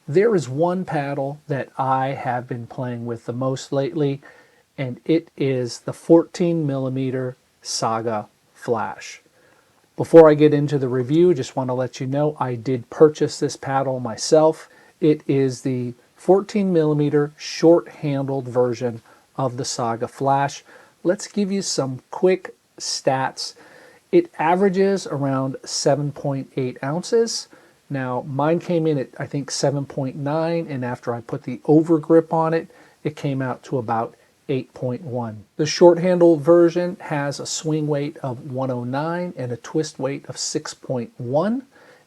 There is one paddle that I have been playing with the most lately, and it is the 14 millimeter Saga Flash. Before I get into the review, just want to let you know I did purchase this paddle myself. It is the 14 millimeter short-handled version of the Saga Flash. Let's give you some quick stats. It averages around 7.8 ounces. Now, mine came in at, I think, 7.9, and after I put the overgrip on it, it came out to about 8.1. The short-handled version has a swing weight of 109 and a twist weight of 6.1,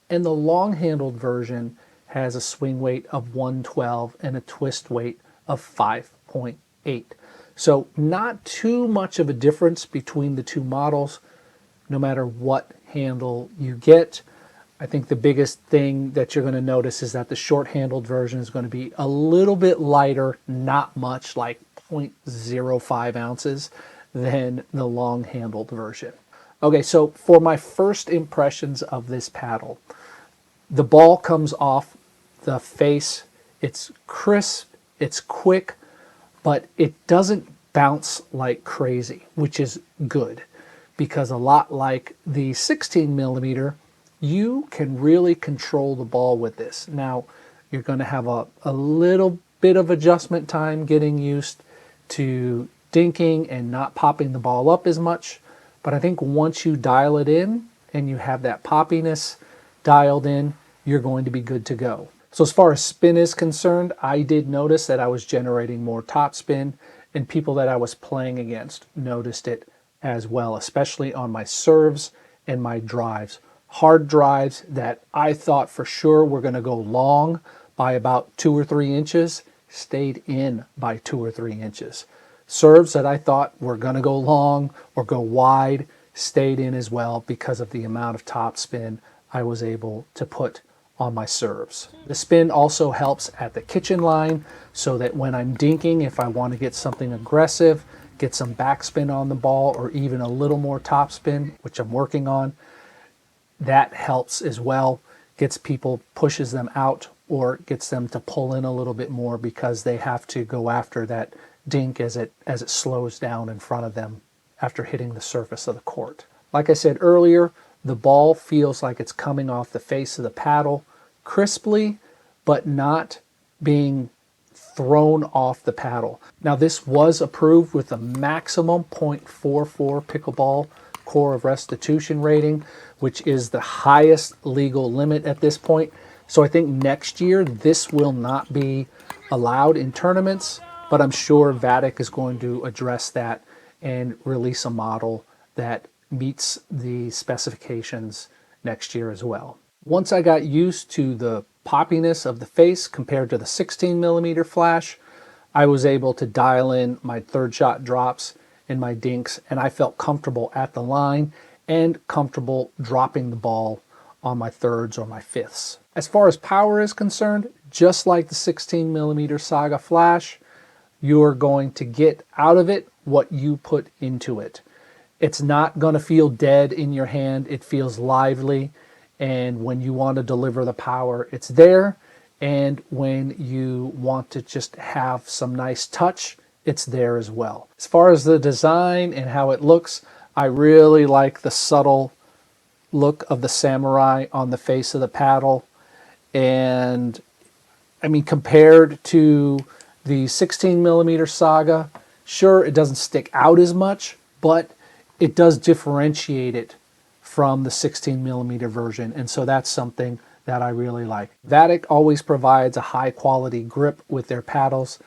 and the long-handled version has a swing weight of 112 and a twist weight of 5.8. So not too much of a difference between the two models, no matter what handle you get. I think the biggest thing that you're going to notice is that the short-handled version is going to be a little bit lighter, not much, like 0.05 ounces, than the long-handled version. Okay, so for my first impressions of this paddle, the ball comes off the face. It's crisp, it's quick, but it doesn't bounce like crazy, which is good, because a lot like the 16 millimeter, you can really control the ball with this. Now, you're going to have a little bit of adjustment time getting used to dinking and not popping the ball up as much, but I think once you dial it in and you have that poppiness dialed in, you're going to be good to go. So as far as spin is concerned, I did notice that I was generating more topspin, and people that I was playing against noticed it as well, especially on my serves and my drives. Hard drives that I thought for sure were going to go long by about 2 or 3 inches stayed in by 2 or 3 inches. Serves that I thought were going to go long or go wide stayed in as well because of the amount of topspin I was able to put on my serves. The spin also helps at the kitchen line, so that when I'm dinking, if I want to get something aggressive, get some backspin on the ball, or even a little more topspin, which I'm working on, that helps as well. Gets people, pushes them out, or gets them to pull in a little bit more because they have to go after that dink as it slows down in front of them after hitting the surface of the court. Like I said earlier, the ball feels like it's coming off the face of the paddle crisply, but not being thrown off the paddle. Now, this was approved with a maximum 0.44 pickleball core of restitution rating, which is the highest legal limit at this point. So I think next year this will not be allowed in tournaments, but I'm sure Vatic is going to address that and release a model that meets the specifications next year as well. Once I got used to the poppiness of the face compared to the 16 millimeter Flash, I was able to dial in my third shot drops and my dinks, and I felt comfortable at the line and comfortable dropping the ball on my thirds or my fifths. As far as power is concerned, just like the 16 millimeter Saga Flash, you're going to get out of it what you put into it. It's not going to feel dead in your hand. It feels lively, and when you want to deliver the power, it's there, and when you want to just have some nice touch, it's there as well. As far as the design and how it looks, I really like the subtle look of the samurai on the face of the paddle. And I mean, compared to the 16 millimeter Saga, sure, it doesn't stick out as much, but it does differentiate it from the 16 millimeter version. And so that's something that I really like. Vatic always provides a high quality grip with their paddles.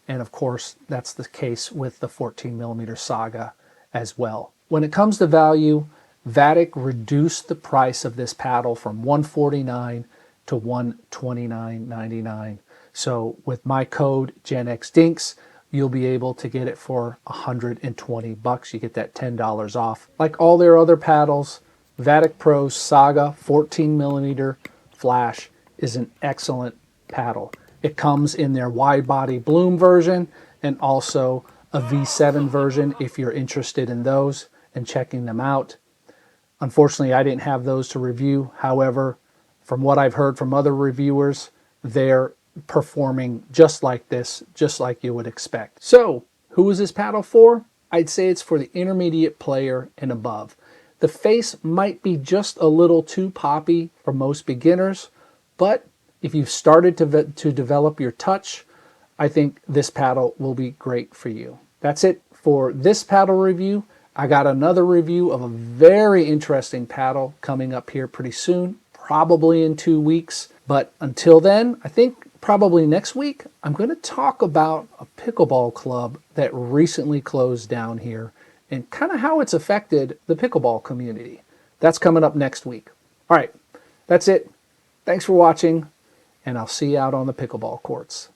And of course, that's the case with the 14 millimeter Saga as well. When it comes to value, Vatic reduced the price of this paddle from $149 to $129.99. So with my code GenXDinks, you'll be able to get it for $120. You get that $10 off. Like all their other paddles, Vatic Pro Saga 14 millimeter Flash is an excellent paddle. It comes in their wide body Bloom version and also a V7 version if you're interested in those and checking them out. Unfortunately, I didn't have those to review. However, from what I've heard from other reviewers, they're performing just like this, just like you would expect. So, who is this paddle for? I'd say it's for the intermediate player and above. The face might be just a little too poppy for most beginners, but if you've started to develop your touch, I think this paddle will be great for you. That's it for this paddle review. I got another review of a very interesting paddle coming up here pretty soon, probably in 2 weeks. But until then, I think probably next week, I'm going to talk about a pickleball club that recently closed down here and kind of how it's affected the pickleball community. That's coming up next week. All right, that's it. Thanks for watching, and I'll see you out on the pickleball courts.